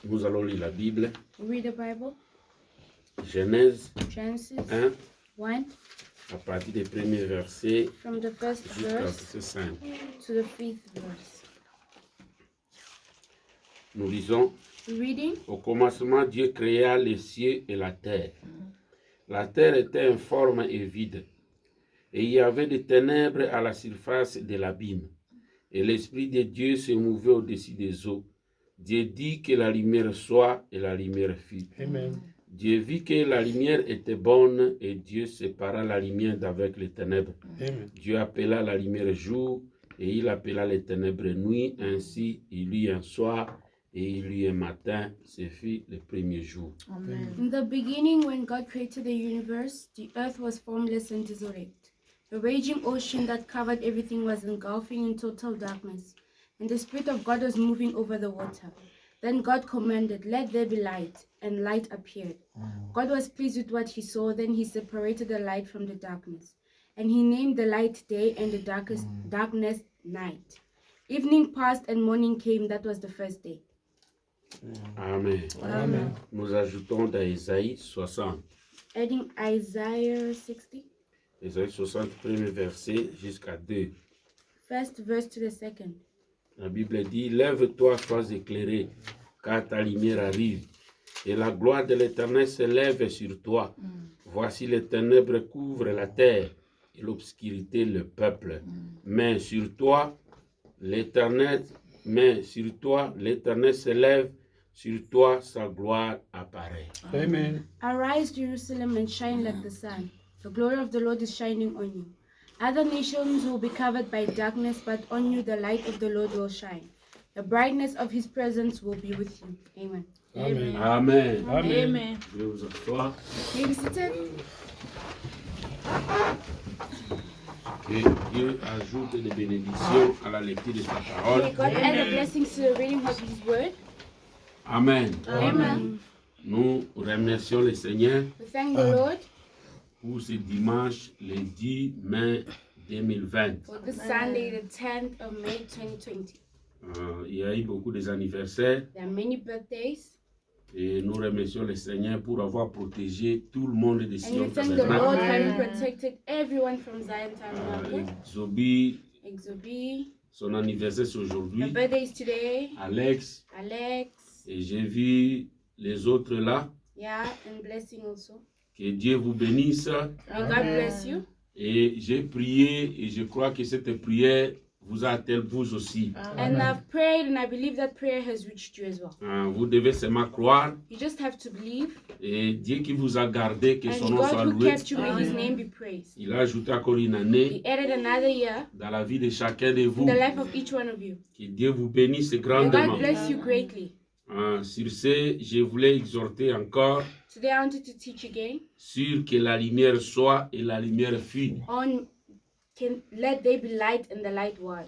Nous allons lire la Bible. Read the Bible. Genèse Genesis 1, 1, à partir des premiers versets from the first jusqu'à verse verset 5. to the fifth verse. Nous lisons: Reading. Au commencement, Dieu créa les cieux et la terre. La terre était informe et vide, et il y avait des ténèbres à la surface de l'abîme. Et l'Esprit de Dieu se mouvait au-dessus des eaux. Dieu dit que la lumière soit, et la lumière fut. Amen. Dieu vit que la lumière était bonne, et Dieu sépara la lumière d'avec les ténèbres. Amen. Dieu appela la lumière jour, et il appela les ténèbres nuit. Ainsi, il y eut un soir, et il y eut un matin. Ce fut le premier jour. Amen. In the beginning, when God created the universe, the earth was formless and desolate. The raging ocean that covered everything was engulfing in total darkness, and the Spirit of God was moving over the water. Then God commanded, "Let there be light," and light appeared. God was pleased with what he saw. Then he separated the light from the darkness, and he named the light day and the darkness night. Evening passed and morning came. That was the first day. Amen. Amen. Nous ajoutons dans Ésaïe 60. Adding Isaiah 60, Ésaïe 60, premier verset jusqu'à 2. first verse to the second. La Bible dit: Lève-toi, sois éclairé, car ta lumière arrive, et la gloire de l'Éternel se lève sur toi. Voici les ténèbres couvrent la terre, et l'obscurité le peuple. Mais sur toi, l'Éternel se lève, sur toi sa gloire apparaît. Amen. Arise, Jerusalem, and shine like the sun. The glory of the Lord is shining on you. Other nations will be covered by darkness, but on you the light of the Lord will shine. The brightness of his presence will be with you. Amen. Amen. Amen. Amen. Je vais vous asseoir. May you be seated. Que Dieu ajoute des bénédictions à la lecture de sa parole. May God add the blessings to the reading of his word. Amen. Amen. Nous remercions le Seigneur We thank the Lord pour ce dimanche, le 10 mai 2020. for this Sunday, the 10th of May 2020. Il y a eu beaucoup d'anniversaires There are many birthdays, et nous remercions le Seigneur pour avoir protégé tout le monde de and we Sion thank the Lord for Tabernacle. having protected everyone from Zion Tabernacle. Zobi, Exobi, son anniversaire c'est the aujourd'hui. birthday is today. Alex, Alex, et j'ai vu les autres là. yeah, and blessing also. Que Dieu vous bénisse. May God bless you. Et j'ai prié et je crois que cette prière vous a atteint vous aussi. And I've prayed, and I believe that prayer has reached you as well. Vous devez seulement croire You just have to believe. et Dieu qui vous a gardé, que son And nom soit God who loué. kept you, may his name be praised. Il a ajouté encore une année He added another year dans la vie de chacun de in vous. the life of each one of you. Que Dieu vous bénisse May grandement. God bless you greatly. Sur ce, je voulais exhorter encore Today I wanted to teach again sur que la lumière soit et la lumière fut. on let there be light, and the light was.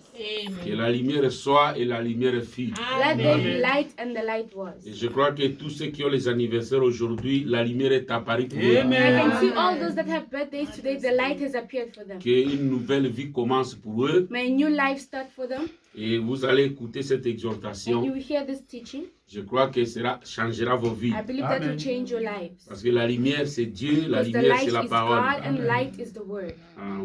Que la lumière soit et la lumière fut. Let there be light, and the light was. Et je crois que tous ceux qui ont les anniversaires aujourd'hui, la lumière est apparue pour eux. I can see all those that have birthdays today, the light has appeared for them. Qu'une nouvelle vie commence pour eux. May a new life start for them. Et vous allez écouter cette And exhortation. you will hear this teaching. Je crois que cela changera vos vies. I believe that will change your lives. Parce que la lumière, c'est Dieu, la Because the lumière, light c'est la is parole. God and light is the word.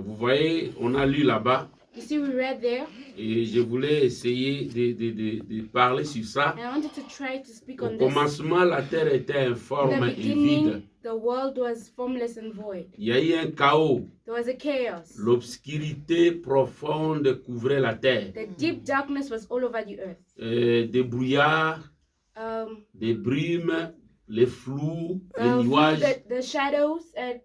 Vous voyez, on a lu là-bas. You see, we read there, Et je voulais essayer de parler sur ça. and I wanted to try to speak Au on this. commencement, la terre était In informe the et vide. beginning, the world was formless and void. Il y a eu un chaos. There was a chaos. L'obscurité profonde couvrait la terre. The deep darkness was all over the earth. Des brouillards, Um, des brumes, les flous, les through nuages the shadows and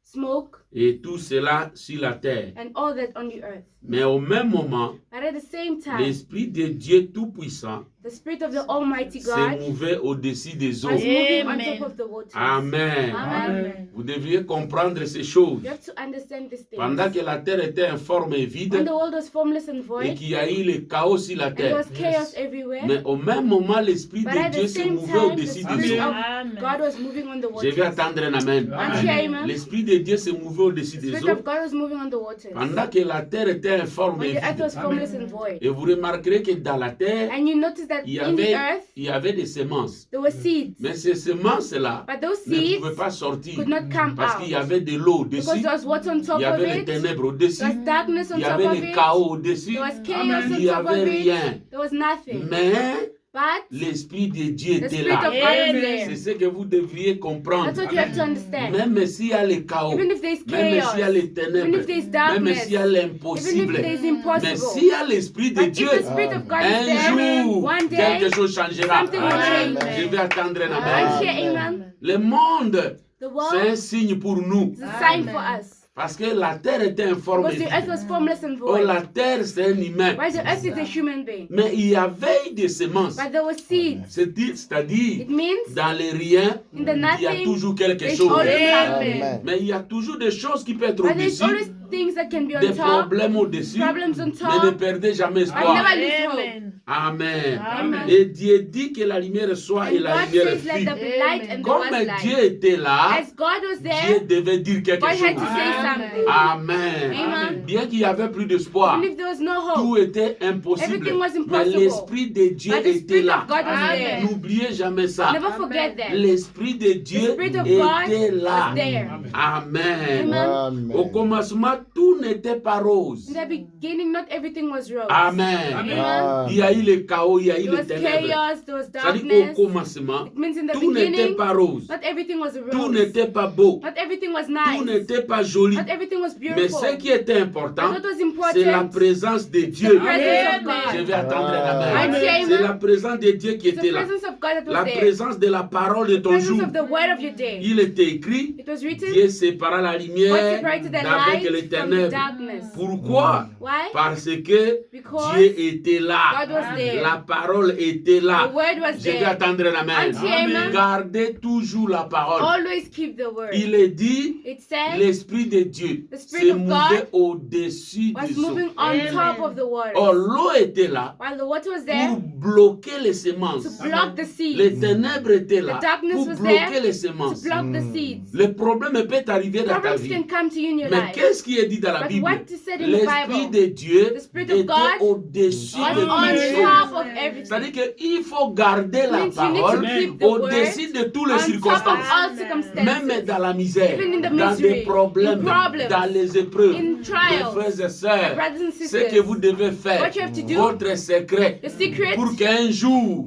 smoke et tout cela sur la terre. and all that on the earth. Mais au même moment, But at the same time, l'Esprit de Dieu Tout-Puissant the Spirit of the Almighty se God mouvait au-dessus des eaux. was moving on Amen. top of the waters. Amen. Amen. Vous devriez comprendre ces choses. You have to understand this thing. Pendant que la terre était informe et When vide the world was formless and et void, qu'il y a eu le chaos sur la and there terre. was chaos everywhere, Mais au même moment, l'Esprit but de at Dieu the se same mouvait time, the au-dessus des Spirit eaux. of God was moving on the Je vais waters. attendre un amen. Amen. L'Esprit de Dieu se mouvait au-dessus The des Spirit eaux of God was moving on the waters. pendant que la terre était informe When et the earth vide. was formless and void. Et vous remarquerez que dans la terre, And you notice that that il in the earth y avait des semences. there were seeds, Mais ces semences-là but those ne seeds pouvaient pas sortir could not come parce qu'il y out avait de l'eau au-dessus, because there was water on il top y of avait les it, ténèbres au-dessus, there was darkness on il y top avait of le it, chaos au-dessus, there was chaos il on n'y top avait of rien. it, there was nothing. Mais But l'Esprit de Dieu the était Spirit là. of God was C'est there. ce que vous devriez comprendre. That's what you have to understand. Même s'il y a le chaos, Even if there's même chaos, s'il y a les even ténèbres, if there's même darkness, s'il y a even if l'impossible, there's mais impossible, s'il y a l'Esprit de but Dieu, if the Spirit of God is un there, jour, one day, quelque chose changera. something will change. Je vais attendre un Amen. amen. Amen. Le monde, The c'est un world signe pour nous. is a sign for us. Parce que la terre était informe. Because the earth was formless and Oh, void. la terre, c'est un humain. While the earth is a human being. Mais il y avait des semences. But there were seeds. C'est-à-dire, It means dans les riens, in the il y a nothing, toujours quelque there's chose. always Amen. something. Mais il y a toujours des choses qui peuvent être But there's au-dessus, always things that can be on des top, problèmes au-dessus, problems on mais ne top. perdez jamais But espoir. never lose hope. Amen. Amen. Et Dieu dit que la lumière soit et And la God lumière says, let fut. there be light, and there Comme was Dieu light. était là, As God was Dieu there, devait dire quelque God had chose. to say something. Amen. Amen. Bien qu'il n'y avait plus d'espoir, Even if there was no tout hope, était impossible. Everything was Mais impossible. l'Esprit de Dieu but the était Spirit là. of God was there. N'oubliez jamais ça. Never forget that. L'Esprit de Dieu The Spirit of God était là. was there. Amen. Amen. Au commencement, tout n'était pas rose. In the beginning, not everything was rose. Amen. Amen. Il y a eu le chaos, il y a eu There les was ténèbres. chaos, there was C'est-à-dire qu'au darkness. commencement, It means in the tout n'était beginning, pas rose. not everything was Tout rose. n'était pas beau. Not everything was Tout nice. n'était pas joli. Not everything was Mais beautiful. ce qui était important, But what was c'est la important, présence de the Dieu. presence of Je God. vais attendre un amen. Amen. C'est la présence de Dieu qui The était là. presence of God that La was there. présence de la parole de The ton presence jour. of the word of your day. Il était écrit, It was written, Dieu sépara la God lumière separated the d'avec les light from the ténèbres. darkness. Pourquoi? Why? Parce que Because Dieu était là. God was there. La parole était The là. word was Je vais there. attendre un amen. Amen. Gardez toujours la parole. Always keep the word. Il est dit, It said, l'Esprit de Dieu The Spirit s'est of mouvé God au-dessus was des eaux. moving on top of the water. Or, l'eau était là While the water was pour there bloquer les semences. to block the Les seeds. ténèbres étaient là The darkness pour was bloquer there les To semences. block the seeds. Le problème peut arriver dans ta Problems vie. can come to you in your Mais life. qu'est-ce qui est dit dans la But Bible? what is said in the L'Esprit Bible de Dieu The Spirit of était God au-dessus was de on toutes choses. top of everything. C'est-à-dire qu'il faut garder la Means you need to parole keep the au-dessus de toutes les On top of circonstances. all circumstances. Même dans la misère, Even in the dans misery, des problèmes, in problems, dans les épreuves. in Mes trials, frères et sœurs, brothers and ce sisters, que vous devez faire, what you have to do, votre secret, the secret, pour qu'un jour,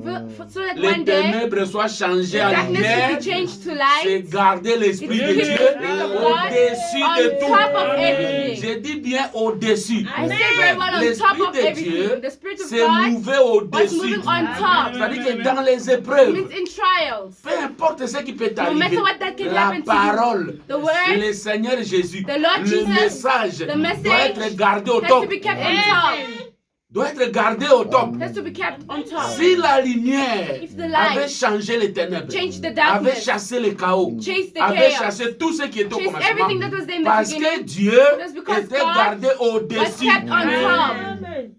so that les one day ténèbres soient the changées en darkness lumière, will be changed to c'est light. garder l'Esprit It's de keep Dieu the Spirit of God au-dessus on de top of tout. everything. Je dis bien au-dessus. I say very well on top L'Esprit of de everything. Dieu The Spirit of s'est God mouvé was au-dessus. moving on top. C'est-à-dire que dans les It épreuves, means in trials. peu importe ce qui peut No t'arriver, matter what that can la happen to parole, you, the word, le Seigneur Jésus, the Lord le Jesus, message the message doit être gardé au has top. to be kept on top. Doit être gardé au top. Has to be kept on top. Si la lumière If the light avait changé les ténèbres, Change the avait darkness, chassé le chaos, chase the avait chaos, chassé tout ce qui était au chase commencement, everything that was there in the parce que beginning, Dieu just because était God gardé was au-dessus. kept on top.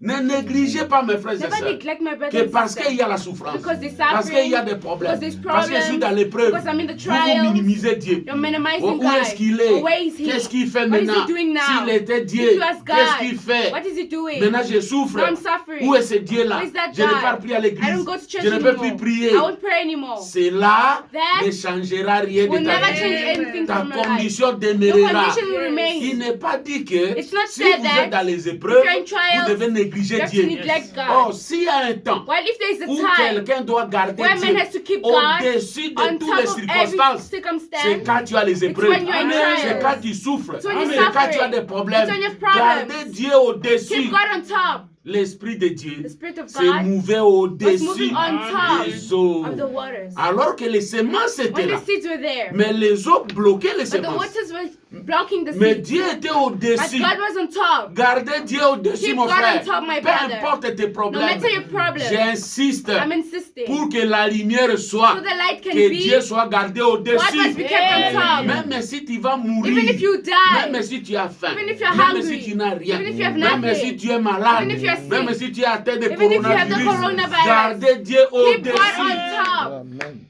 Ne négligez pas mes frères et Never sœurs neglect my brothers que and parce qu'il sisters. y a la souffrance, Because there's parce qu'il y a suffering, des problèmes, because there's parce que je suis dans problems, l'épreuve, because I'm in the vous trials, minimisez Dieu. You're minimizing Où God. est-ce qu'il est? Or where is he? Qu'est-ce qu'il fait What is maintenant? he doing now? S'il était Dieu, If you ask God, qu'est-ce qu'il fait? what is he doing? Maintenant je souffre. Now I'm suffering. Où est ce Dieu-là? Where is that Je ne God? pars plus à I l'église. don't go to church Je ne peux anymore. plus prier. I won't pray anymore. Cela That ne changera rien will de ta never vie. change anything Ta from your life. condition Your demeurera. condition will remain. Il n'est pas dit que It's not si said vous that êtes dans les épreuves, if you're in trials, vous devez négliger You have to Dieu. neglect God. Oh, s'il y a un temps Well, if there is a où time quelqu'un doit garder where Dieu man has to keep God au-dessus de on toutes top les of every circonstances, c'est circumstance, quand tu as les épreuves, when you're in trials. c'est quand tu souffres, It's when you're c'est quand tu as suffering. des problèmes. It's when you have problems. Gardez Dieu au-dessus. keep God on top. L'Esprit de Dieu The Spirit of s'est God mouvé was au-dessus moving on top des eaux. of the waters. Alors que les semences étaient When là. the seeds were there, Mais les eaux bloquaient les but the semences. waters were blocking the Mais seeds. Dieu était But au-dessus. God was on top. Gardez Dieu au-dessus, Keep mon God frère. on top, my Peu brother. importe tes No problèmes. matter your problem, J'insiste I'm insisting. pour que la lumière soit, So the light can que be, Dieu soit gardé God must au-dessus. be kept on top. Même si tu vas mourir, Even if you die, même si tu as faim, even if you're même hungry, si tu n'as rien, even if you have même nothing, si tu es malade, even if you are sick, même si tu es atteint de even if you have the coronavirus, coronavirus, gardez Dieu keep God au-dessus. on top. Amen.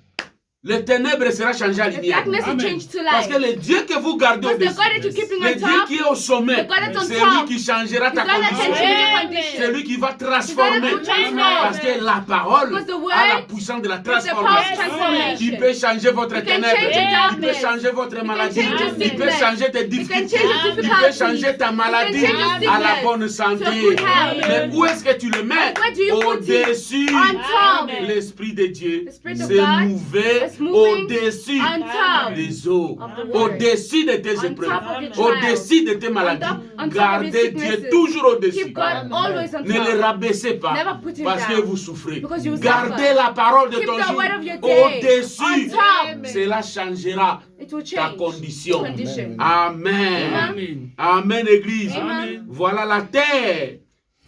Les ténèbres sera changé à The lumière. darkness will change to Parce light. que le Dieu que vous gardez Because the au-dessus, God that you're keeping le on Dieu top, qui est au sommet, the God that's on c'est top, lui qui changera the ta God that can condition. change your condition. C'est lui qui va transformer. He's gonna transform. Parce que la parole Because the word a la puissance de la the power of transformation. transformation. Il peut changer votre It can ténèbre. change your Il peut darkness. changer votre maladie. change your Il peut sickness. changer tes It can difficultés. change your Il peut difficulties. changer ta maladie It can change your à la sickness bonne santé. to a good health. Mais où est-ce que tu le mets? Where do you put it? Au-dessus. On top. L'Esprit de Dieu The Spirit of s'est God mouvé is moving au-dessus on top des eaux, of the word. au-dessus de tes On épreuves, top of your trials. au-dessus de tes maladies. On top of your Gardez Dieu sicknesses. toujours au-dessus. Keep God always on Ne le top. rabaissez pas Never put it parce que down. vous souffrez. Because you Gardez suffer. la parole de Keep ton the jour word of your day au-dessus. on top. Cela changera It will ta change condition. condition. Amen. Amen. Amen, Église. Amen. Voilà la terre.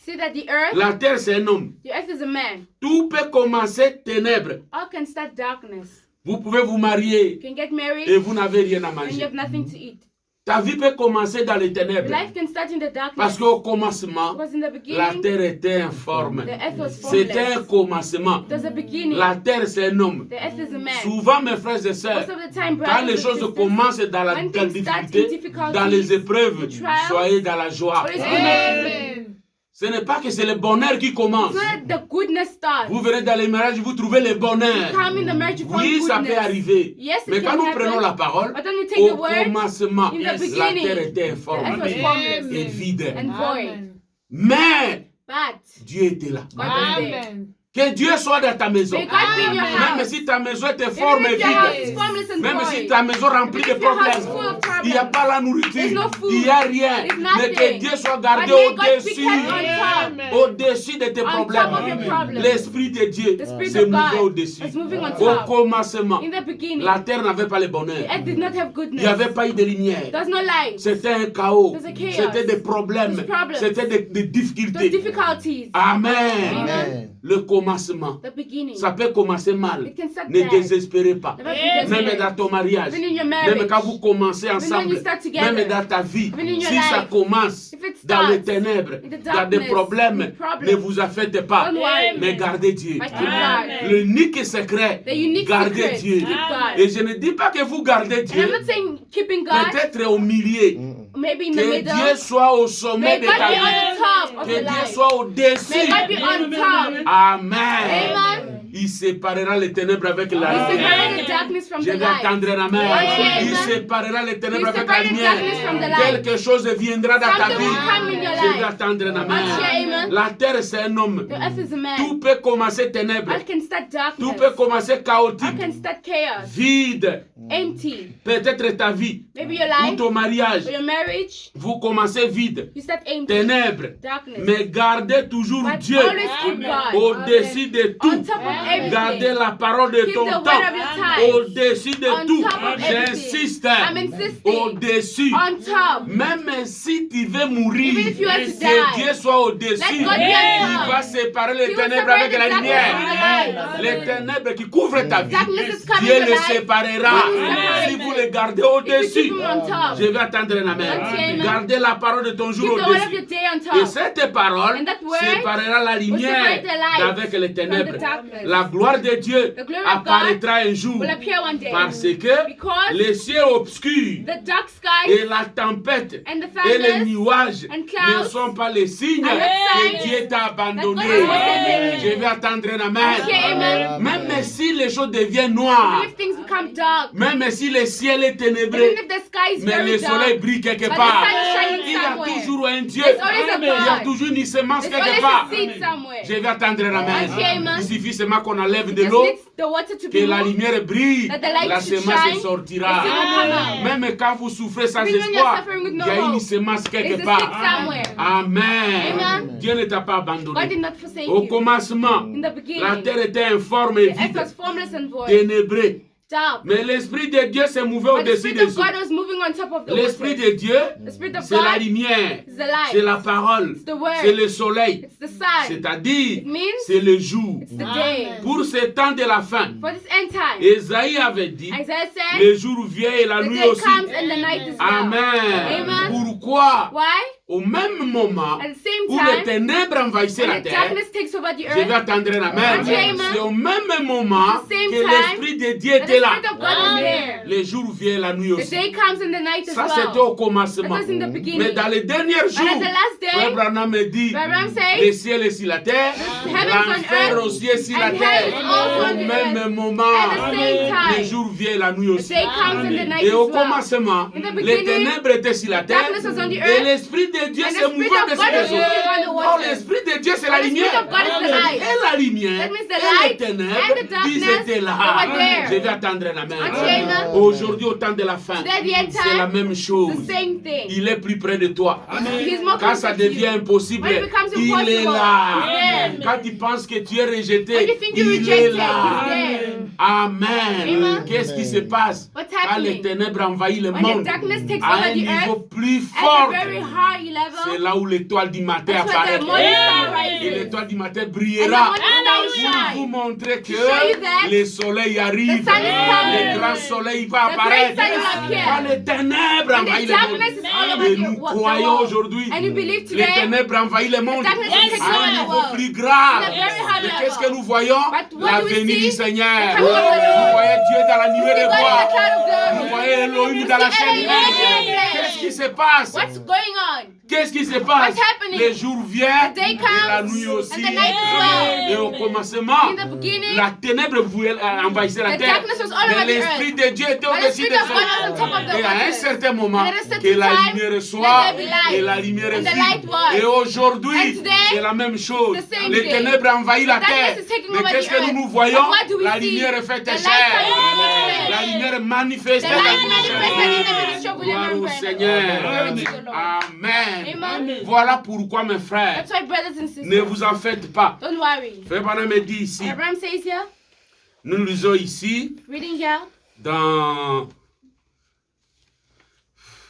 See that the earth, La terre, c'est un homme. the earth is a man. Tout peut commencer ténèbres. All can start darkness. Vous pouvez vous marier You can get et married vous n'avez rien à and you manger. have nothing to eat. Ta vie peut commencer dans les Your ténèbres. life can start in the Parce darkness. qu'au commencement, Because in the la beginning, terre était informe. the earth was C'était un formless. commencement. There's a beginning. La terre, c'est un homme. The earth is a man. Souvent, mes frères et sœurs, Most of the time, quand les brothers and choses sisters, commencent dans la when things start in difficulté, difficulties, dans les épreuves, trials, soyez dans la joie. always be Amen. Ce n'est pas que c'est le bonheur qui commence. so that the goodness starts. Vous venez dans les mariages, vous trouvez le bonheur. Come in the marriage, you find Oui, ça peut goodness. arriver. Yes, it Mais can quand nous happen. prenons la parole, But when you take au the word, commencement, in the la beginning, terre était the earth informe was formless et vide. and void. Amen. Mais But Dieu était là. God was there. Amen. Que Dieu soit dans ta maison. May God be in your Même house. si ta maison était forme Even et if your house vide. is formless and Même si void. ta maison remplie de Even if your house is problèmes. full of Il n'y a problems. pas la nourriture. There's no food. Il n'y a rien. There's Mais que nothing. Dieu soit But gardé may God be au-dessus. kept on top. Au-dessus de tes On top of problèmes. your problems. L'Esprit de Dieu The Spirit s'est of mouvé God au-dessus. is moving on Au top. commencement, In the beginning, la terre n'avait pas le the bonheur. earth did not have Il goodness. n'y avait pas eu de lumière. There's no light. C'était un chaos. There's a chaos. C'était des problèmes. There's problems. C'était des There's difficultés. difficulties. Amen. Amen. Le commencement. The beginning. Ça peut commencer mal. It can start Ne bad. désespérez pas. Never be Même desperate. dans ton mariage. Even in your Même marriage. quand vous commencez when ensemble. you start together. Même dans ta vie. Even in your Si ça life. commence If it dans les starts ténèbres, in the dans des darkness, problèmes, with problems, ne vous affectez pas. Don't worry. Mais gardez Dieu. But keep God. L'unique secret, The unique gardez secret. Dieu. Keep God. Et je ne dis pas que vous gardez And I'm Dieu, not saying keeping God, peut-être au milieu. maybe in the Que middle. Dieu soit au sommet May de God ta be vie. on top of Que your Dieu life. soit au-dessus. May God be on top. Amen. Amen. Il séparera les ténèbres avec la He lumière. separated the darkness from Je the vais light. attendre un amen. Amen. Il séparera les ténèbres He avec la separated lumière. darkness from the light. Quelque chose viendra dans ta Something vie. will come in your Je vais life. attendre un amen. Amen. La terre, c'est un homme. The earth is a man. Tout peut commencer ténèbres. All can start darkness. Tout peut commencer All chaotique, can start chaos. vide. Empty. Peut-être ta vie Maybe your ou life ton mariage. or your marriage, Vous commencez vide, you start empty. ténèbres. Darkness. Mais gardez toujours But Dieu always keep God. au-dessus de On tout. top of everything. Gardez la parole de Keep ton the word temps of your time. au-dessus de On tout. top of everything. J'insiste. I'm insisting. Au-dessus. On top. Même si tu veux mourir, Even if you are to que die, Dieu soit au-dessus. let God be on Il top. va séparer les He will ténèbres separate avec the la darkness lumière. from the light. Les ténèbres qui couvrent ta vie, Darkness is coming Dieu to les light. séparera. Amen. Si vous les gardez If you au-dessus, keep him on top, je vais attendre un amen. Amen. Gardez la parole de ton keep jour the word of your au-dessus. day on Et top. cette parole And that word séparera la lumière separate the light d'avec les from ténèbres. the darkness. La gloire de Dieu The glory of apparaîtra un jour Will appear one day. parce que Because les cieux obscurs the dark skies et la tempête and the et les thunders nuages and ne clouds sont pas les signes are the que signs Dieu t'a abandonné. that God has forsaken you. Je vais attendre un amen. Okay, amen. Même si les choses deviennent noires, Even if things become dark, même si le ciel est ténébreux, even if the sky is mais very le soleil dark, brille quelque but the part. sun is shining Il y a somewhere. toujours un Dieu. There's always a Il y a God. toujours une semence There's quelque always part. a seed somewhere. Je vais attendre un amen. Okay, amen. Il suffit seulement qu'on enlève de Just l'eau, needs the water to que be la moved, lumière brille, that the light la should semence shine, sortira. the seed will come out. Même quand vous souffrez sans Even when you're espoir, suffering with il no y a une hope, semence quelque there's a part. seed somewhere. Amen. Amen. Dieu ne t'a pas God abandonné. did not forsake Au you. commencement, In the beginning, la terre était informe et the earth vide, was formless and void, ténébrée. dark. Mais l'Esprit de Dieu s'est mouvé But the au-dessus Spirit des of eaux. God was moving on top of the L'Esprit waters. de Dieu, The Spirit of c'est la God lumière, is the light. c'est la parole, It's the word. c'est le soleil, It's the sun. c'est-à-dire It means c'est le jour. it's the day. Pour ce temps de la fin, For this end time, Ésaïe avait dit, Isaiah said, le jour vient et la the nuit day aussi. comes and the night is well. Amen. Amen. Pourquoi? Why? au même moment At the same où les time, ténèbres envahissaient la when the terre, darkness takes over the je vais earth, attendre un amen. Amen. C'est au même moment At the same que time, l'Esprit de Dieu and the était là. Spirit of God is there. Le jour vient, la nuit The aussi. day comes and the night as Ça, c'était well. au commencement. That was in the beginning. Mais dans les derniers But at jours, the last Frère day, Branham me dit, Branham says, le ciel est sur la terre, heavens on l'enfer earth, aussi est sur la and terre. hell is also Au on the même earth. moment, At the same le time, jour vient, la nuit the aussi. day comes and the night Et as au well. commencement, In the les beginning, ténèbres étaient sur la terre, darkness was on the et earth, l'Esprit de Dieu and the se Spirit mouvait of dessus God les is moving eaux. on the Or waters. l'Esprit de Dieu, c'est la And the lumière. Spirit of God is the light. Et la lumière, That means the et les light ténèbres, and the darkness, ils étaient they là. were there. Je vais attendre la main. Amen. Aujourd'hui, au temps de la fin, Today at the end c'est la time, même chose. the same thing. Il est plus près de toi. He's more Quand ça closer to you. devient impossible, When it becomes il est impossible, là. he's there. Quand tu penses que tu es rejeté, When you think you're il est rejected, là. he's there. Amen. Amen. Qu'est-ce qui se passe What's quand les happening? ténèbres envahissent le When the monde darkness takes à un over the niveau earth, plus at fort? a very high C'est level, là où l'étoile du matin that's where apparaît. the morning star Et rises. l'étoile du matin And the brillera morning star pour vous shines. montrer que To show you that le soleil arrive. the sun is coming. Le grand soleil va The great apparaître. sun will appear. Quand les ténèbres And the envahissent le darkness is all monde. over Et the nous world. croyons aujourd'hui, And you believe les today, ténèbres envahissent le monde darkness is taking à un over the niveau world. plus grave. At a very high Mais level. qu'est-ce que nous voyons? But what La do we venue du see? Seigneur. The coming of the Vous Lord. voyez Dieu dans la nuée de God in gloire. the cloud of Vous glory. voyez Elohim dans la see cheminée. Elohim in the Qu'est-ce qui se passe? What's going on? Qu'est-ce qui se passe? What's happening? Le jour vient The day et la comes, nuit aussi. and the night as well. Et au commencement, In the beginning, la ténèbre envahissait la the terre. darkness was all over Mais the l'Esprit earth. de Dieu était But the au-dessus Spirit des of God was on top of eaux. the Et à un waters. certain moment, And at a certain que la time, lumière soit let there be light. et la lumière And the fut. light was. Et aujourd'hui, And today, c'est la même chose. the same Les thing. ténèbres envahissent la The darkness terre. is taking Mais over qu'est-ce the que earth. nous voyons? But what do we La see? lumière est faite The light chair. comes La lumière manifeste The dans la light vie. manifested in the ministry of William Gloire au Branham. Seigneur. Glory to the Lord. Amen. Amen. Voilà pourquoi, mes frères, That's why, brothers and sisters, ne vous en faites pas. don't worry. Frère Branham me dit ici, Abraham says here, nous lisons ici, reading here, dans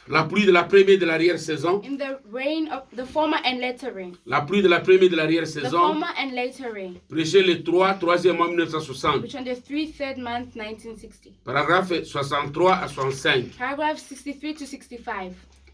la pluie de la première et de l'arrière-saison, in the rain of the former and later rain. la pluie de la première et de The l'arrière-saison, former and later rain, prêché le 3e mois 1960, which on the 3rd month 1960. paragraphe 63 à 65. Paragraph 63 to 65.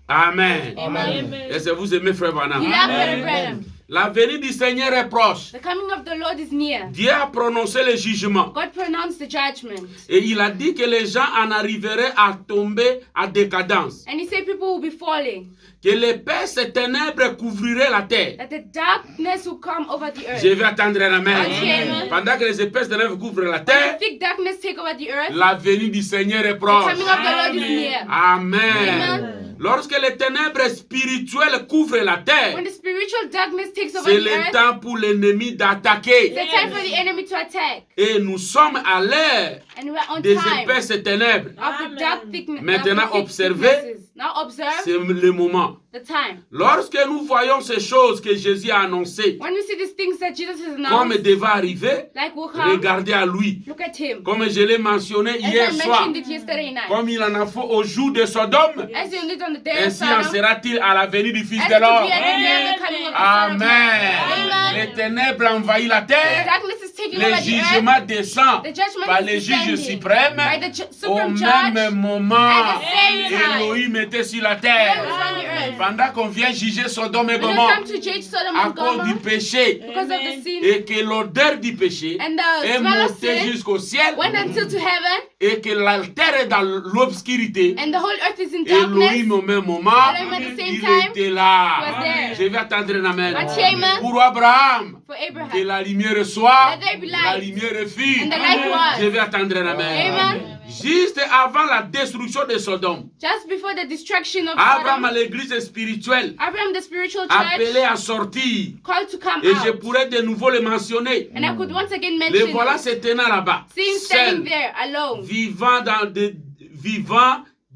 Amen. Amen. Est-ce que vous aimez Frère You Branham? love Brother Branham. La venue du Seigneur est proche. The coming of the Lord is near. Dieu a prononcé le jugement. God pronounced the judgment. Et il a dit que les gens en arriveraient à tomber à décadence. And he said people will be falling. Que l'épaisse ténèbres couvrirait la terre. That the darkness will come over the earth. Je vais attendre un amen. Amen. Pendant que les épaisses ténèbres couvrent la When terre, the thick darkness take over the earth, la venue du Seigneur est the proche. coming of the Lord is near. Amen. Amen. Lorsque les ténèbres spirituelles couvrent la terre, When the spiritual darkness takes over c'est the le earth, temps pour l'ennemi d'attaquer. it's a time for the enemy to attack. Et nous sommes à l'ère And we're on des time épaisses ténèbres. of the dark thickness. Maintenant, observez. Now observe C'est le moment. the time. Lorsque nous voyons ces choses que Jésus a annoncées When we see these things that Jesus has comme announced, devant arriver, like will come, regardez à lui. look at him. Comme je l'ai mentionné As hier I soir, mentioned it yesterday night. comme il en a fait au jour de Sodome, As you did on the day of ainsi en Sodom, sera-t-il à la venue du Fils as de it will l'homme. be at the day of the coming of the Son of Man. Amen. Amen. Les ténèbres envahissent la The terre. darkness is taking Le over the earth. jugement descend The judgment par is les juges descending suprêmes. by the Au supreme même judge. moment, At the same time. Elohim était sur la God terre. was on the earth. Pendant qu'on vient juger Sodome et When it Gomorrhe comes to judge Sodom à and cause du Gomorrah, péché because of the sin, et que l'odeur du péché and the est smell of montée sin jusqu'au ciel went until to heaven, et que la terre est dans l'obscurité, and the whole earth is in darkness. Elohim au même moment, Elohim at the same il time était là. was there. Je vais attendre un amen. Amen. Pour Abraham, For que Abraham, la lumière soit, Let there be light. la lumière fut. And the light was. Je vais attendre un amen. Amen. Juste avant la destruction de Sodome, Just before the destruction of Abraham à Sodom, l'église spirituelle, Abraham, the spiritual appelé church, à sortir. called to come Et je out. pourrais de nouveau le mentionner. And I could once again Les mention voilà it. se tenant là-bas, Seeing seul, standing there alone, vivant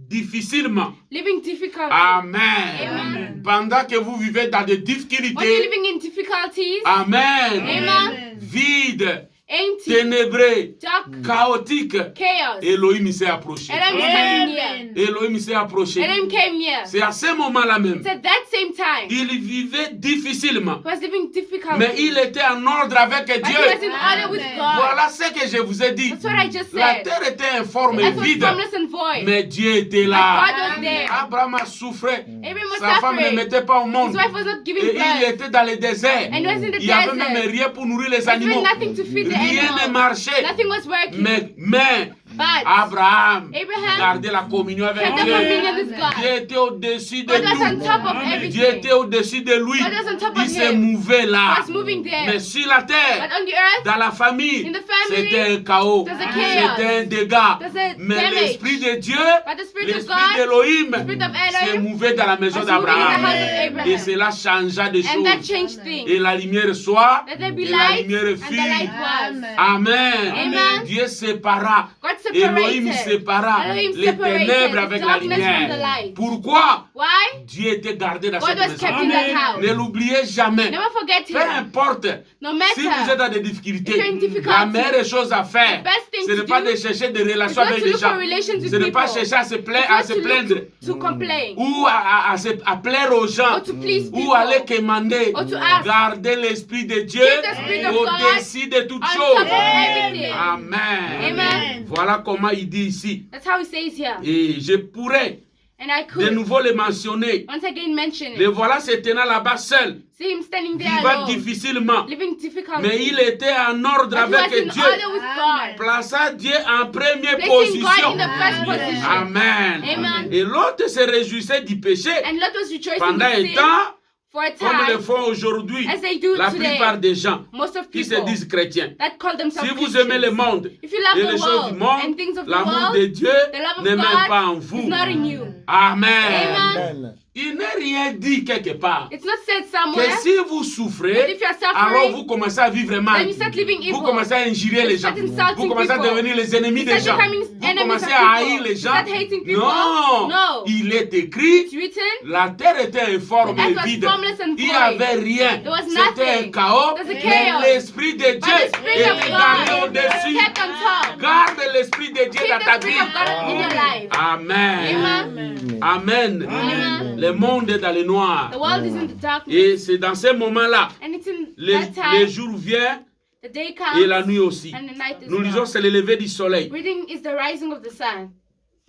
difficilement. living difficult. Amen. Amen. Pendant que vous vivez dans des When you're difficultés, living in difficulties, Amen. Amen. Vide, empty, ténébreux, dark, chaotique, chaos. Elohim s'est approché. Elohim came near. Elohim s'est approché. Elohim came near. C'est à ce moment-là même. It's at that same time. Il vivait difficilement. He was living difficult. Mais il était en ordre avec But he Dieu. was in order with God. Voilà ce que je vous ai dit. That's what I just La said. terre était informe The et earth was vide. formless and void. Mais Dieu était But là. God was there. Abraham a souffert. Abraham was Sa femme ne suffering. mettait pas au monde. His wife was not giving Et il birth. était dans le désert. And he was in the Il n'y avait desert. même rien pour nourrir les There was animaux. nothing to feed the Rien ne animals. marchait. Nothing was working. Mais But Abraham Abraham gardait la communion avec kept the Dieu. communion with God. Dieu était au-dessus de God was on nous. top of Dieu everything. était au-dessus de lui. God was on top Il of s'est him. mouvé là. God was moving there. Mais sur la But terre, on the earth, dans la famille, in the family, c'était un chaos. there's a chaos. C'était un dégât. There's a Mais damage. l'Esprit de Dieu, but the Spirit of l'Esprit God, d'Elohim, the Spirit of s'est Elohim, mouvé dans la maison was moving in the house d'Abraham. of Abraham. Et cela changea des And that choses. changed things. Et la lumière soit, Let there be et la light, lumière and the fut. light was. Amen. Amen. Dieu sépara. God Elohim separated. sépara Elohim les separated ténèbres the avec la darkness from the lumière. light. Pourquoi? Why? Dieu était gardé dans God cette was maison. kept in that house. Ne l'oubliez jamais. Never forget Peu him. importe. No Si vous êtes matter. dans des difficultés, If you're in difficulty, la meilleure chose à faire, the best thing ce to n'est pas do de chercher des It's relations not avec to les look gens. for relations with Ce n'est pas people. chercher à se It's not plaindre to complain. ou à plaire aux gens Or to please ou people. aller commander. Or to ask. Garder l'Esprit de Dieu Keep the Spirit of God au-dessus de toutes on top choses. of everything. Amen. Amen. Voilà comment il dit ici. That's how he says here. Et je pourrais And I de could nouveau le mentionner. once again mention Le it. voilà se tenant là-bas seul, See him standing there vivant alone, difficilement. living difficult. Mais il était en ordre But he was avec in Dieu. order with God. Plaça Dieu en première Placing God position. in the first position. Amen. Amen. Et l'autre se réjouissait du péché And Lot was rejoicing pendant in un sin temps, for a comme le time, font aujourd'hui as they do la today. plupart des gens Most of qui se people disent chrétiens. that call themselves Si vous aimez le Christians. monde If you love et the les choses du world and monde, things of the l'amour world, de Dieu the love of n'est même pas en God vous. is not in you. Amen. Amen. Il n'est rien dit quelque part. It's not said Que somewhere. si vous But souffrez, if you are alors suffering, vous commencez à vivre mal. then you start living evil. Vous commencez à injurier les gens. start insulting Vous commencez à people. devenir les ennemis You des start gens. becoming Vous enemies commencez of à haïr people. les You gens. start hating people. Non. No. Il est écrit, It's written, la terre était informe the earth et was vide. formless and Il n'y void. avait rien. There was C'était un nothing. chaos. There was a Mais chaos. l'Esprit de But Dieu the Spirit of était gardé God au-dessus. kept on top. Garde l'Esprit de Dieu Keep dans the ta Spirit vie. of God in your life. Amen. Amen. Amen. Amen. Le monde est dans le noir. The world is in the darkness. Et c'est dans ces moments-là, And it's in les that time, jours viennent the day et comes la nuit aussi. and the night is Nous lisons, dark. c'est le lever du soleil. Reading is the rising of the sun.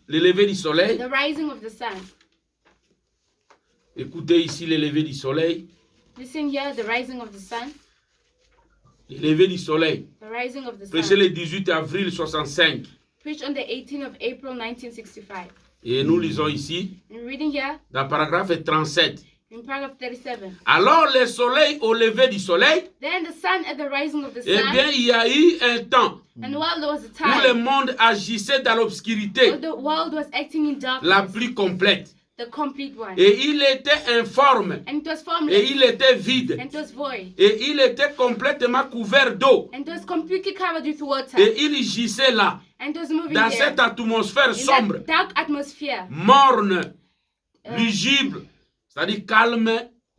Le lever du soleil. The rising of the sun. Écoutez ici le lever du soleil. Listen here, the rising of the sun. Le lever du soleil. The rising of the Prêché sun. le 18 avril 65. Preached on the 18th of April 1965. Et nous lisons ici, And reading here, dans le paragraphe 37. in paragraph 37. Alors le soleil au lever du soleil, Then the sun at the rising of the eh sun. bien il y a eu un temps And while there was a où le time, monde agissait dans l'obscurité the world was acting in la darkness, plus complète. the complete one. Et il était informe. And it was Et formless, il était vide. and it was void, Et il était complètement couvert d'eau. and it was completely covered with water, Et il gissait là, and it was moving dans there, cette atmosphère in sombre, that dark atmosphere, morne, lugubre, c'est-à-dire calme.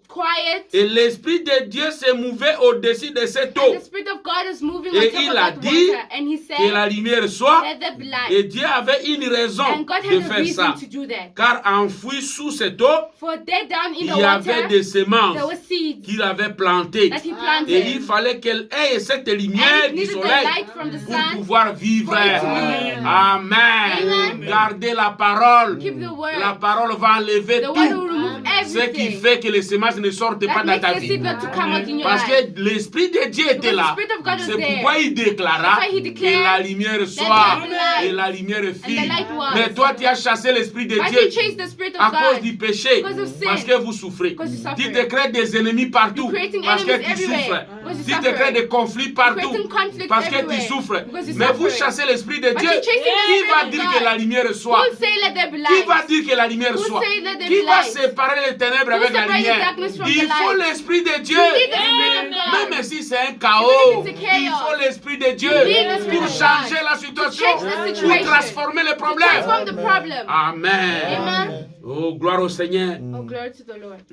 quiet, Et l'Esprit de Dieu se mouvait au-dessus de cette eau. and the Spirit of God is moving Et on top il of a that dit water, and He Que la said, lumière soit. let there be light. Et Dieu avait une raison And God de had a faire reason ça. to do that. Car enfoui sous cette eau, For there down in il the y avait water, des semences there were seeds qu'il avait plantées. that He Et il planted. fallait qu'elle ait cette And lumière it du needed the soleil light from the pour sun. pouvoir vivre. for it to live. Amen. Amen. Gardez la parole. Keep the word. La parole va enlever The word will tout. remove Ce qui everything. fait que les semences ne sortent pas That dans makes ta the vie. seed not to come out in your Parce life. que l'Esprit de Dieu était Because là. the Spirit of God was C'est there. pourquoi il déclara That's why he que declared la lumière soit there be light. et la lumière fit. And the light was. Mais toi, tu as chassé l'Esprit de But Dieu He chased the Spirit à of cause God du péché. because of sin. Parce que vous souffrez. Because you Tu suffer. te crées des ennemis partout. You're creating Parce que enemies tu everywhere. souffres. Because you Tu te suffer. crées des conflits partout. creating conflicts Parce que tu everywhere. souffres. Because you're Mais vous suffering. chassez l'Esprit de But Dieu. you're chasing the Qui Spirit va of dire God? que la lumière soit? Who say let there be Qui va light? dire que la lumière Who soit? say let there Qui be va light? séparer les ténèbres Who avec la separate the lumière? darkness from Il the faut light? l'Esprit de Dieu. You need the Spirit of God. Même si c'est un chaos, Even if it's a il chaos, faut l'Esprit de Dieu you need the Spirit pour of changer God la to situation, change the pour situation, transformer le to problème. transform the problem. Amen. Amen. Oh, gloire au Seigneur. Oh, glory to the Lord.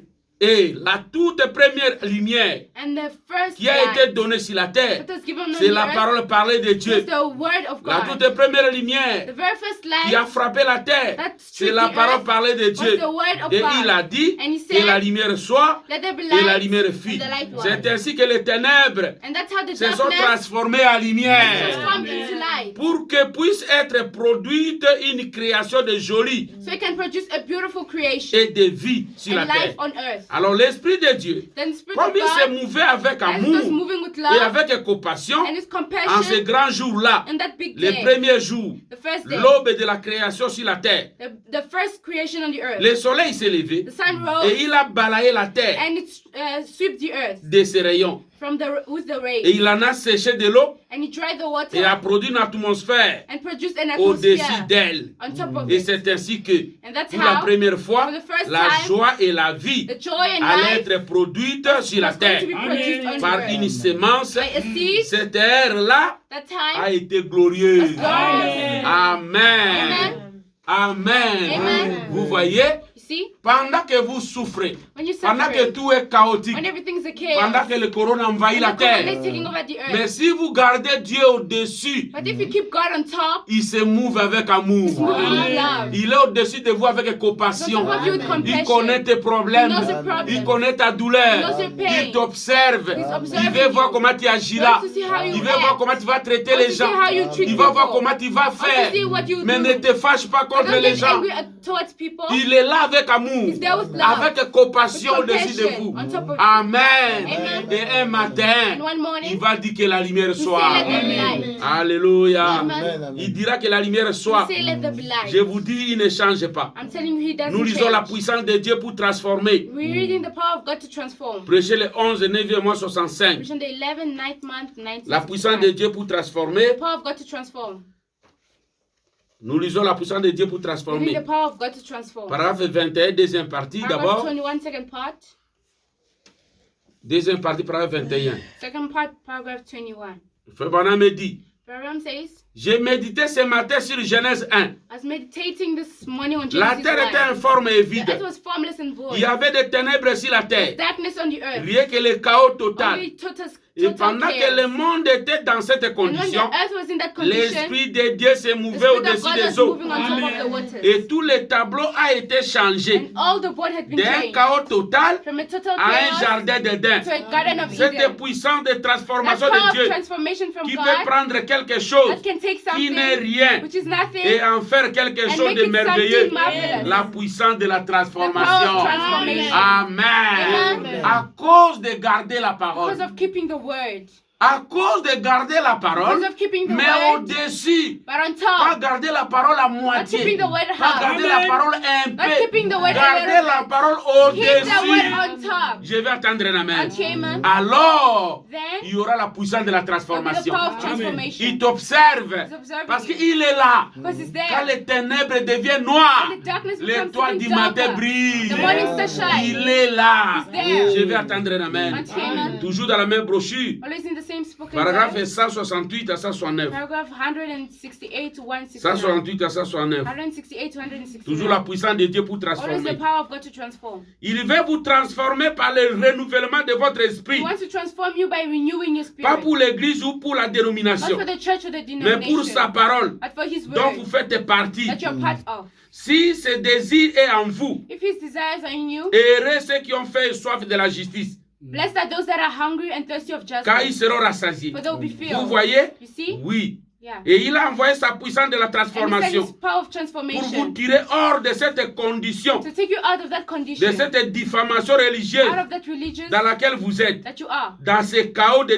Et la toute première lumière And the first qui a été light donnée sur la terre, that was given on c'est the la earth parole parlée de was Dieu. the word of La God. toute première The lumière very first qui a light frappé la terre, that c'est struck la the parole earth parlée de was Dieu. the word of Et God. il a dit And he que la said, lumière soit let there be et la light, lumière and fut. the light was. C'est ainsi que les ténèbres And that's how the se sont darkness transformées en lumière. transformed into light. Pour que puisse être produite une création de jolie So it can produce a beautiful creation et de vie sur and la terre. life on earth. Alors l'Esprit de Dieu, Then the Spirit comme of il se God, mouvait avec as it was amour moving with et love avec compassion and his en ce compassion grand jour-là, in that big les day, premiers jours, the first day, l'aube de la création sur la terre, the first creation on the earth, le soleil s'est levé the sun et rose il a balayé la terre and it swept the earth de ses rayons. with the Et rays, il en a séché de l'eau and he dried the water et a produit une atmosphère and produced an au-dessus atmosphere d'elle. on top of Et it. c'est ainsi que, And that's pour la how première fois, for the first la time, joie et la vie the joy and allaient life être produites sur la was going terre to be produced on par the une earth. sémence. By a seed, Cette ère-là that a time été glorieuse. Amen. Amen. Amen. Amen. Vous voyez, You see, pendant que vous souffrez, when you pendant que suffer, tout est chaotique, when everything's a pendant chaos, que le corona envahit la and the corona is terre, taking over the mais earth. si vous gardez Dieu au-dessus, But if you keep God on top, il se mouve avec amour. He's moving with love. Il est au-dessus de vous avec compassion. He's on top of you with Il compassion. connaît tes problèmes. He knows your problems. Il connaît ta douleur. He knows your pain. Il t'observe. He's Il observing veut voir you. comment tu agiras. Wants to see how you Il veut voir act. comment tu vas traiter Wants les to see gens. how you treat Il va voir people. comment tu vas Wants to faire. see what you Mais do. ne te fâche pas But contre don't les get gens. angry towards people. Il est là avec amour, He's there with love. avec compassion With au-dessus de compassion vous. on top of you. Amen. Amen. Et un matin, And one morning, il va dire que la lumière soit. say, let there be light. Alléluia. Amen. Il dira que la lumière soit. Say, let there be light. Je vous dis, il ne change pas. I'm telling you, He doesn't Nous lisons la change. puissance de Dieu pour transformer. We're reading the power of God to transform. Prêchez le 11, 9e mois 65. Vision the 11th, 9th month, 1965. La puissance de Dieu pour transformer. The power of God to transform. Nous lisons la puissance de Dieu pour We're reading transformer. the power of God to transform. Paragraphe 21, deuxième partie Paragraph d'abord. 21, second part. Deuxième partie, paragraphe 21. Second part, paragraph 21. Frère Branham me dit, Branham says, j'ai médité ce matin sur Genèse 1. I was meditating this morning on La Genesis terre était 1. informe et The vide. earth was formless and Il void. y avait des ténèbres sur la terre. Darkness on the earth. Rien que le chaos total. Only total Et pendant que le chaos. monde était dans cette And when the condition, earth was in that condition, l'Esprit de Dieu se the mouvait Spirit of au-dessus God des was eaux. moving on top of the waters. Et tout le tableau a été changé And all the board had been d'un changed. chaos total From a total à un chaos jardin d'Éden. to a garden of Cette Eden. puissance de That transformation power de of Dieu transformation from qui peut God prendre quelque chose that can take qui n'est something rien which is nothing et en faire quelque and chose make de it merveilleux. something marvelous. La puissance de la The power transformation. of transformation. Amen. Amen. À cause de garder la parole. Because of keeping the word. À cause de garder la parole, Because of keeping the mais word. au-dessus. But on Pas top. garder la parole à Not moitié. keeping the word Pas half. garder la parole un Not peu. keeping the word a Garder little la bit. parole Keep the word au-dessus. on top. Je vais attendre un amen. Okay, amen. Alors, Then il y aura la puissance de la there'll be the transformation. power of transformation. Il t'observe He's observing parce you. qu'il est là. Because he's Quand there. les ténèbres deviennent noires, When the darkness becomes l'étoile du even matin darker, brille. the morning star shines. Il est là. He's there. Je vais attendre un amen. Okay, amen. Toujours dans la même brochure. Always in the same spoken Paragraphe word. 168 à 169. Paragraph 168 to 169. 168 à 169. 168 to 169. Toujours la puissance de Dieu pour Always the transformer. power of God to transform. Il veut vous transformer par le renouvellement de votre He esprit. wants to transform you by renewing your Pas spirit. pour l'église ou pour la Not dénomination, for the church or the mais pour sa denomination, parole but for His dont vous word faites partie. that you're part of. Si ce désir est en vous, If His desires are in you, heureux ceux qui ont fait soif de la justice, blessed are those that are hungry and thirsty of car ils justice, seront rassasiés. for they'll be Vous filled. voyez? You see? Oui. Yeah. Et il a envoyé sa puissance de la And He sent transformation His power of pour vous transformation tirer hors de cette condition, to take you out of that de condition, cette diffamation religieuse out of that religion dans laquelle vous êtes, that you are, dans ce chaos de,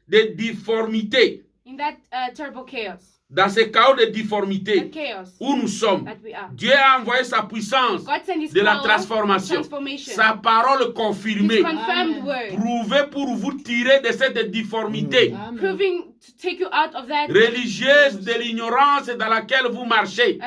de difformité, in that terrible chaos, dans ce chaos de that difformité chaos où nous sommes. that we are. Dieu a envoyé sa puissance God sent His de la power of transformation, transformation, sa parole His confirmée, confirmed word, prouvée pour vous tirer de cette difformité proving to take you out of that religieuse de l'ignorance dans laquelle vous marchez,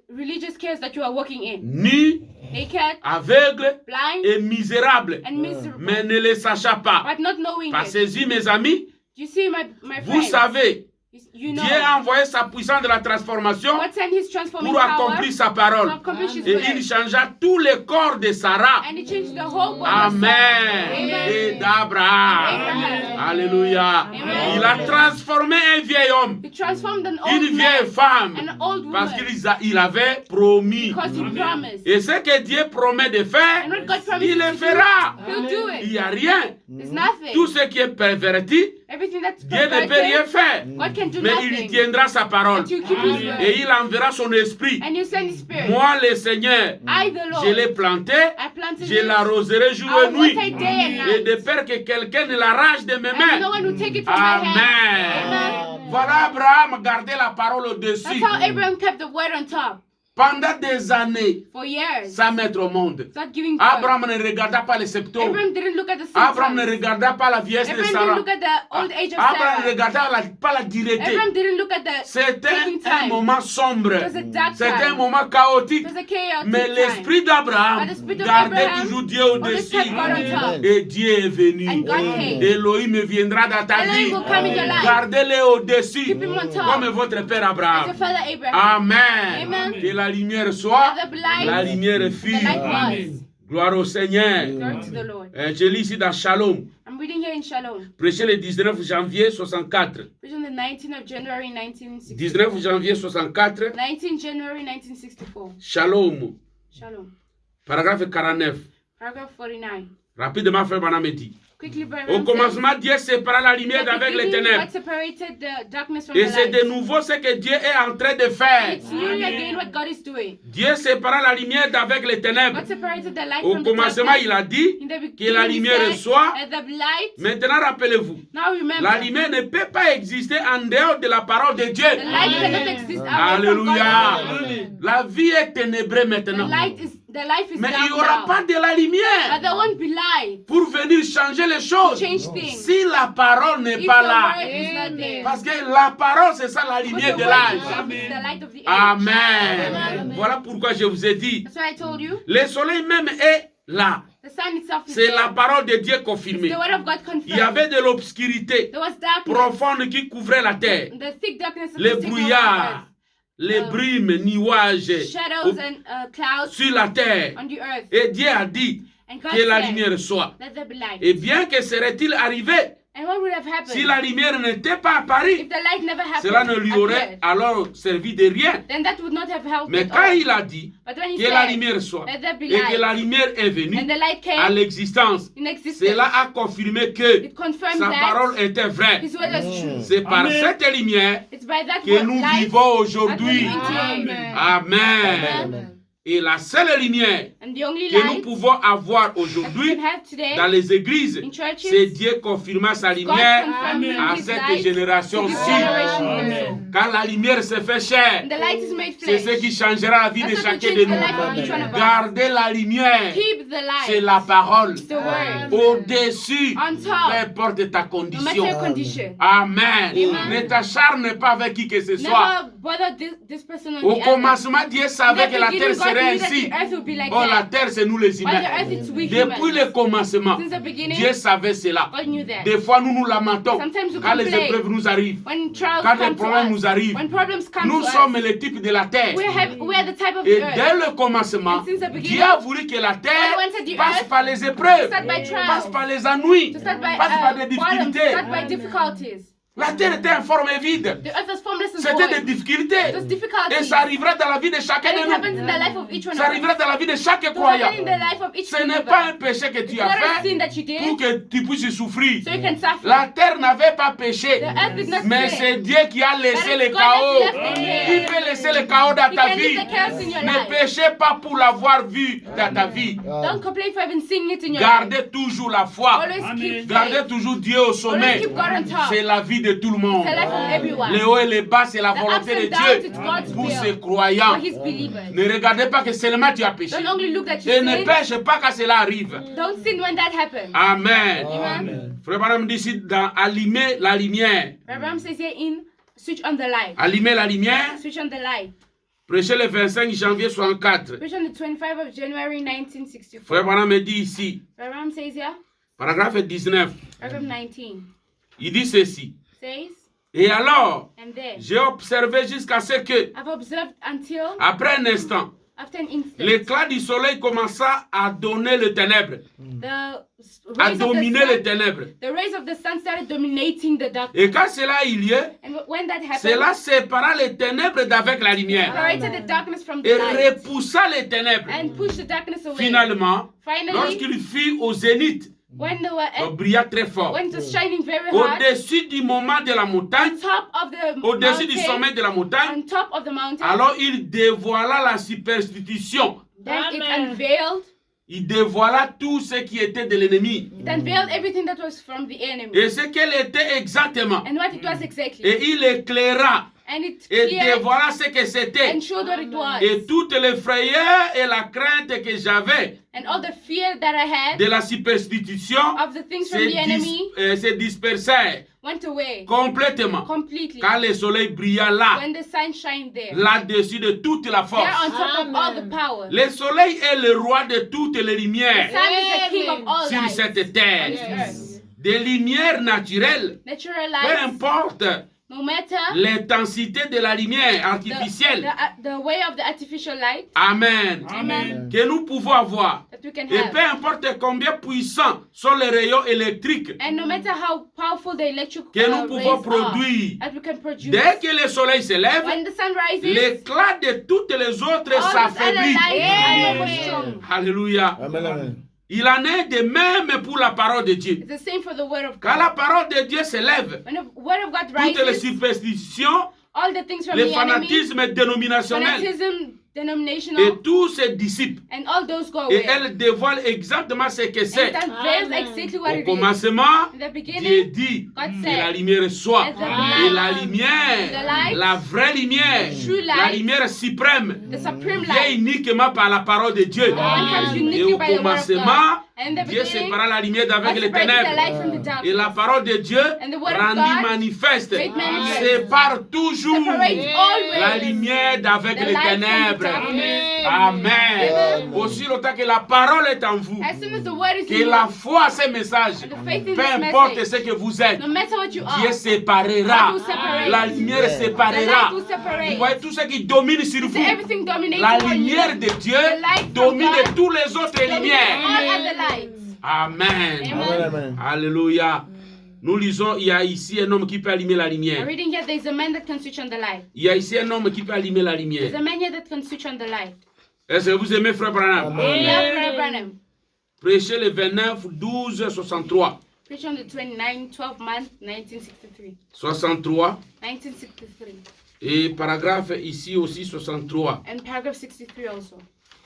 religious chaos that you are walking in. nu, Naked, aveugle blind, et misérable, and miserable, mais ne le sachant pas. but not knowing Parce it. que, mes amis, Do you see, my vous friends? savez You know. Dieu a envoyé sa puissance de la transformation God sent his transforming pour power accomplir sa to parole. accomplish his Et word. il changea tout le corps de Sarah. And he changed the whole body of Amen. Sarah. Amen. Et d'Abraham. Abraham. Alléluia. Amen. Il a transformé un vieil homme, He transformed an une old vieille man, femme, an old parce woman, qu'il avait promis. because he promised. Et ce que Dieu promet de faire, And what God promised il le to do, fera. he'll do Il it. n'y a rien. There's nothing. Tout ce qui est perverti, Everything that's Dieu ne peut rien perverted, faire. God can do Mais il nothing. tiendra sa parole. But you keep his word. Et il enverra son esprit. And you send his spirit. Moi, le Seigneur, I, the Lord, je l'ai planté, I planted je it. l'arroserai jour I et will nuit. water it day and Et night. de peur que quelqu'un ne l'arrache de mes And mains. no one will take it from my hand. Amen. Amen. Voilà Abraham gardait la parole au-dessus. That's how Abraham kept the word on top Pendant des années, for years. sans mettre au monde. Without giving birth. Abraham ne regarda pas les septons. Abraham didn't look at the Abraham ne symptoms. regarda pas la vieillesse de Abraham Sarah. didn't look at the old age of Abraham ne Sarah. regarda pas la dureté. Abraham didn't look at the C'était taking un time. moment sombre. It was a dark C'était un time. moment chaotique. It was a chaotic Mais time. l'esprit d'Abraham But the spirit of gardait Abraham toujours Dieu always au-dessus. kept God on top. Et Dieu est venu. And God came. Elohim viendra dans ta Elohim vie. will come in your life. Gardez-le au-dessus. Keep him on top. Comme votre père As Abraham. your father Abraham. Amen. Amen. Que la lumière soit. Let the light, La lumière the fut. light was. Gloire au Seigneur. Glory to the Lord. Je lis ici dans Shalom. I'm reading here in Shalom. Prêché le 19 janvier 64. Preached on the 19th of January 1964. 19 janvier 64. 19 January 1964. Shalom. Shalom. Paragraphe 49. Paragraph 49. Rapidement, frère Branham dit. Quickly, Brother Au Branham commencement, Dieu sépara la lumière says, at the d'avec les beginning, ténèbres. God separated the darkness from Et the c'est light. de nouveau ce que Dieu est en train de faire. It's newly again what God is doing. Dieu sépara la lumière d'avec les ténèbres. God separated the light Au from the commencement, darkness. il a dit In the que la beginning, he lumière said, soit. "Let the light." Maintenant, rappelez-vous, Now remember, la lumière ne peut pas exister en dehors de la parole de Dieu. the light cannot exist away from Alléluia. God's word. La vie est ténébrée The maintenant. life is Mais il dark n'y aura now. pas de la But lumière there won't be light pour venir changer les to choses. change things. Si la parole n'est If pas the là. word is not there. Parce que la parole, c'est ça la Because lumière the de word l'âge. itself is the light of the age. Amen. Amen. Voilà pourquoi je vous ai dit. That's why I told you. Le soleil même est là. The sun itself is C'est there. la parole de Dieu It's confirmée. the word of God Il y avait confirmed. de l'obscurité There was darkness. profonde qui couvrait la terre. The thick darkness that Les was taking over brouillards, les brumes, the nuages earth. Shadows and clouds sur la terre. on the earth. Et Dieu a dit And God que la said, lumière soit. let there be light. Et bien que serait-il arrivé And what would have happened si la lumière n'était pas apparue? if the light never happened? Cela ne lui aurait appeared? alors servi de rien. Then that would not have helped Mais at quand all. il a dit But when he que la said, lumière soit let there be et que light, la lumière est venue and the light à came l'existence, in existence, cela a confirmé que it confirmed sa parole that était vraie. his word was true. C'est par cette lumière It's by that que nous light vivons that aujourd'hui. we live today. Amen. Et la seule lumière And the only que nous light pouvons avoir that we aujourd'hui can have today dans les églises, in churches, c'est Dieu confirmant sa God lumière confirming à his cette light to this génération-ci. generation also. Quand la lumière se fait chair, And the light is made c'est flesh. ce qui changera la vie de That's what will chacun change de the life of nous. each one of us. Gardez la lumière, Keep the c'est light. la parole. It's the word. Au-dessus, On peu top. importe ta No matter condition. your condition. Amen. Amen. Ne t'acharne pas avec qui que ce soit. Never bother this person on Au the other. commencement, Dieu savait In que the la beginning, terre God serait knew that ainsi. the earth would be like Oh, la that. terre, c'est nous les But the humains. earth is we Depuis humans. le commencement, Since the beginning, Dieu savait cela. God knew that. Des fois, nous nous lamentons Sometimes we quand les complain. épreuves nous arrivent. When trials Quand les come to problèmes us, nous arrivent, when problems come nous to sommes us, les types de la terre. we are the type of Et the dès earth. le commencement, And since the beginning, Dieu a voulu que la terre God wanted the passe earth par les épreuves, start by trials, passe par les ennuis, to start by passe par des bottoms, difficultés. start by difficulties. La terre était informe et vide. The earth was formless and C'était des void. difficultés. Those Et difficulties. ça arrivera dans la vie de chacun And it de happens nous. in the life of each one Ça of us. arrivera dans la vie de chaque It will croyant. happen in the life of each Ce n'est pas un believer. péché que It's tu not as a sin fait that you pour did, que tu puisses souffrir. so you can suffer. La terre n'avait pas péché, The earth did not mais sin. c'est Dieu qui a laissé But le it's God chaos. that left the chaos. Il peut laisser le chaos dans He ta can vie. leave the chaos in your Ne life. péchez pas pour l'avoir vu dans ta vie. Don't complain for having seen it in your life. Gardez toujours la foi. Always keep Gardez faith. toujours Dieu au Always sommet. keep God on top. C'est la vie de tout le monde. It's the life of everyone. Les hauts et les bas, c'est la The volonté ups de and downs, Dieu it's God's pour will. ses croyants. For his believers. Ne regardez pas que seulement tu as péché. Don't only look that you Et ne sin. pêche pas quand cela arrive. Don't sin when that happens. Amen. Amen. Frère Branham dit ici dans allumer la lumière. Abraham says here in switch on the light. Allumer la lumière. Switch on the light. Prêcher le 25 janvier 64. Switch on the 25th of January 1964. Frère Branham dit ici, Abraham says here, paragraphe 19. paragraph 19 Il dit ceci. says, Et alors, and And then J'ai observé jusqu'à ce que, I've observed until après un instant, after an instant, l'éclat du soleil commença à donner les ténèbres, the à rays of the dominer les sun, ténèbres. the rays of the sun started dominating the darkness. Et quand cela a eu lieu, And when that happened, cela sépara les ténèbres d'avec la lumière separated the darkness from the et light repoussa les ténèbres. and pushed the darkness away. Finalement, Finally, lorsqu'il fut au zénith, when they were il brilla très fort. when it was shining very hard, Au-dessus du moment de la montagne, on top of the au-dessus du mountain, sommet de la montagne, on top of the mountain, alors il dévoila la superstition. then it Amen. unveiled. Il dévoila tout ce qui était de l'ennemi. It unveiled everything that was from the enemy Et ce qu'elle était exactement. and what it was exactly. Et il éclaira And it et cleared dévoila ce que c'était. and showed what it was. Et toute les frayeurs et la crainte que j'avais And all the fear that I had de la superstition of the things from the enemy se dispersèrent went away complètement. completely. Quand le soleil brilla là, When the sun shined there, là-dessus de toute la there force. on top of all the Amen. power. Le soleil est le roi de toutes les The lumières sun is the king of all sur lights. cette terre. Yes. Des lumières naturelles, Natural peu lights, importe no matter l'intensité de la lumière the, artificielle. the way of the artificial light Amen. Amen. Que nous pouvons avoir. that we can Et have. peu importe combien puissants sont les rayons électriques And no matter how powerful the electric que nous rays pouvons are, produire. that we can produce. Dès que le soleil se lève, When the sun rises, l'éclat de toutes les autres all those other s'affaiblit. lights are Amen. more strong. Alléluia. Amen, amen. Il en est de même pour la parole de Dieu. It's the same for the word of Quand God. la parole de Dieu se lève, When the word of God toutes les rises, superstitions, all the things from le the enemy, fanatisme dénominationnel fanatism, denominational, et tout se dissipe. and all those go Et away. elle dévoile exactement ce que And c'est. it unveils Amen. exactly what Au it is. commencement, In the Dieu beginning, dit God que said, la lumière soit. Let there be Et la light. The lumière, light, la vraie lumière, true la light, lumière suprême, the supreme vient light, uniquement par la parole de Dieu. the one comes Et uniquely au by the word of God. commencement, And in the Dieu beginning, sépara la lumière God d'avec les separated the light ténèbres. from the Et darkness. la parole de Dieu, And the word of rendue God, manifeste, made manifest, sépare toujours separates la always lumière d'avec the les light from the ténèbres. darkness. Amen. Aussi longtemps que la parole est en vous, As soon as the word is que in la you, foi à ces messages, and the faith in peu this importe message, ce que vous êtes, no matter what you Dieu are, séparera. God will separate. La lumière The séparera. light will Vous separate. voyez tout ce qui domine sur So vous. everything dominates La on lumière you. de Dieu The light from domine God toutes les autres dominates lumières. all other lights. Amen. Amen. Amen, amen. Alléluia. Nous lisons, il y a ici un homme qui peut allumer la I'm lumière. reading here, there's a man that can switch on the light. Il y a ici un homme qui peut allumer la There's lumière. a man here that can switch on the light. Est-ce que vous aimez Frère Branham? Amen. Yeah, Brother Branham. Prêchez le 29, 12, 63. Preach on the 29, 12 month, 1963. 63. 1963. Et paragraphe ici aussi 63. And paragraph 63 also.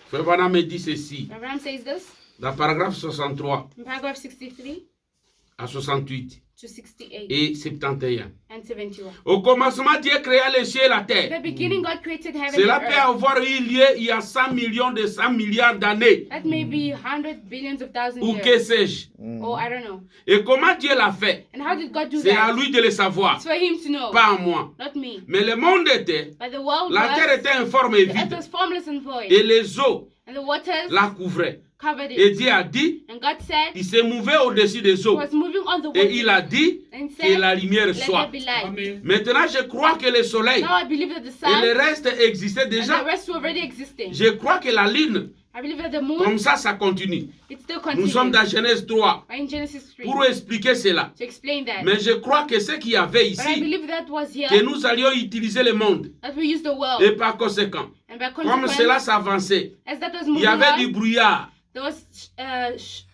Frère Branham me dit ceci. Brother Branham says this. Dans paragraphe 63 In paragraph 63 à 68 to 68 et 71. and 71. Au commencement, Dieu créa les cieux et la In terre. the beginning, God created heaven Cela and peut earth. avoir eu lieu il y a 100 millions de 100 milliards d'années. That may be 100 billions of thousands Ou que years. sais-je. Oh, I don't know. Et comment Dieu l'a fait? And how did God do C'est à that? lui de le savoir, It's for him to know, pas à moi. not me. Mais le monde était, But the world la terre was, était informe et the earth vide. was formless and void. Et les eaux And the waters la couvraient. covered Et it. Dieu a dit, And God said, il se mouvait au-dessus des he eaux. was moving on the Et il a waters dit and que said, la lumière let soit. there be light. Maintenant, je crois que le soleil Now I believe that the et le sun reste existaient and the déjà. rest were already existing. Je crois que la lune, I believe that the moon, comme ça continue. it still Nous sommes dans continues. Genèse 3 Right in Genesis 3 pour expliquer cela. to explain that. Mais je crois que ce qu'il y avait But I ici, believe that was here, que nous allions utiliser le monde. that we use the world. Et par conséquent, And by comme consequence, cela s'avançait, as that was il moving y avait du on, brouillard, there was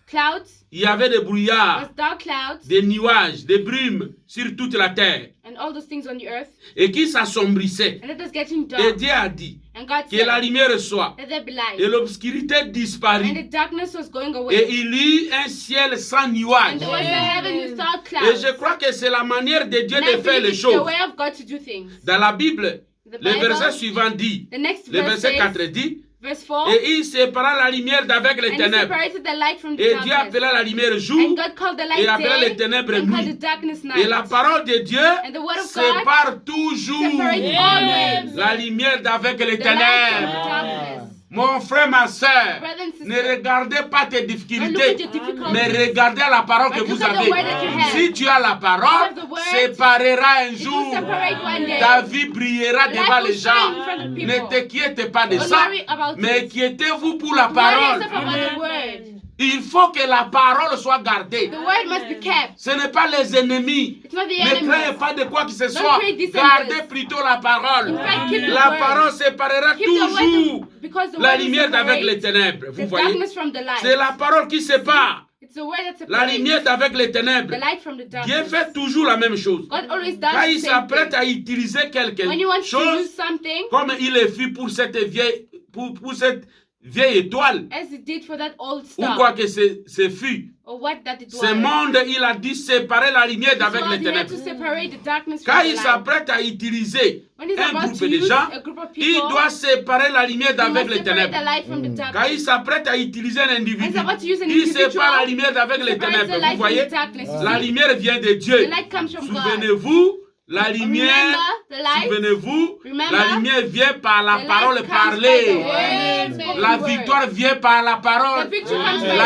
clouds, il y avait des there brouillards, was dark clouds, des nuages, des brumes sur toute la terre, and all those things on the earth. et qui s'assombrissaient. And it was getting Et dark. Dieu a dit And God que la said, lumière soit. let there be light. Et l'obscurité And the disparut. darkness was going Et away. il y eut un ciel sans And nuages. there was a heaven without Et clouds. je crois que c'est la manière de Dieu And I de faire believe les it's the choses. way of God to do things. Dans la Bible, The le verset Bible, suivant dit, the next le verse verset 4 says, dit, verse 4, et il sépara la lumière d'avec les and he ténèbres. separated the light from the Et Dieu darkness. appela la lumière And jour, God called the et light appela les day, ténèbres and called nuit. the darkness Et la night. parole de Dieu And the word of God sépare toujours separates always la lumière d'avec les the light from the ténèbres. darkness. Mon frère, ma soeur, Brother and sister, ne regardez pas tes don't look difficultés, at your difficulties. mais regardez la parole que But vous look at the avez. word that you have. Si tu as la parole, You have the word, séparera un It will jour. separate one day. Ta vie brillera Life devant will les shine gens. in front of Ne people. t'inquiète pas de Don't ça, worry about mais it. inquiétez-vous pour la Worry parole. yourself about the word. Il faut que la parole soit gardée. The word must be kept. Ce n'est pas les ennemis. It's not the Ne craiez enemy. pas de quoi que ce Don't soit. create dissensions. Gardez plutôt la parole. In fact, keep the La word. parole séparera Keep the toujours word because the la word will lumière d'avec les separate ténèbres. the Vous voyez? darkness from the light. C'est la parole qui sépare It's the word that la separates lumière d'avec les the ténèbres. light from the Dieu darkness. fait toujours la même chose. God always does Quand il the same s'apprête thing. à utiliser quelque When he wants to chose, use something, comme il le fit pour cette vieille, pour cette vieille étoile, as he did for that old ou star, quoi que ce fut, or what that it was, ce monde, il a dit séparer la lumière This d'avec world, les he had to ténèbres. separate the darkness Quand from the il light. s'apprête à utiliser When he's un about groupe to de use gens, a group of il people, doit séparer la lumière he d'avec must les separate the ténèbres. light from the Quand darkness. il s'apprête à utiliser un individu, When he's about to use an il individual, sépare la lumière d'avec les separates the ténèbres. light Vous voyez? from the darkness. You La see? lumière vient de Dieu. The light comes from God. Souvenez-vous, la lumière, Remember the light. souvenez-vous, Remember, la lumière vient par la the parole light comes by the parlée. word, spoken La word. victoire vient par la parole. The victory comes by La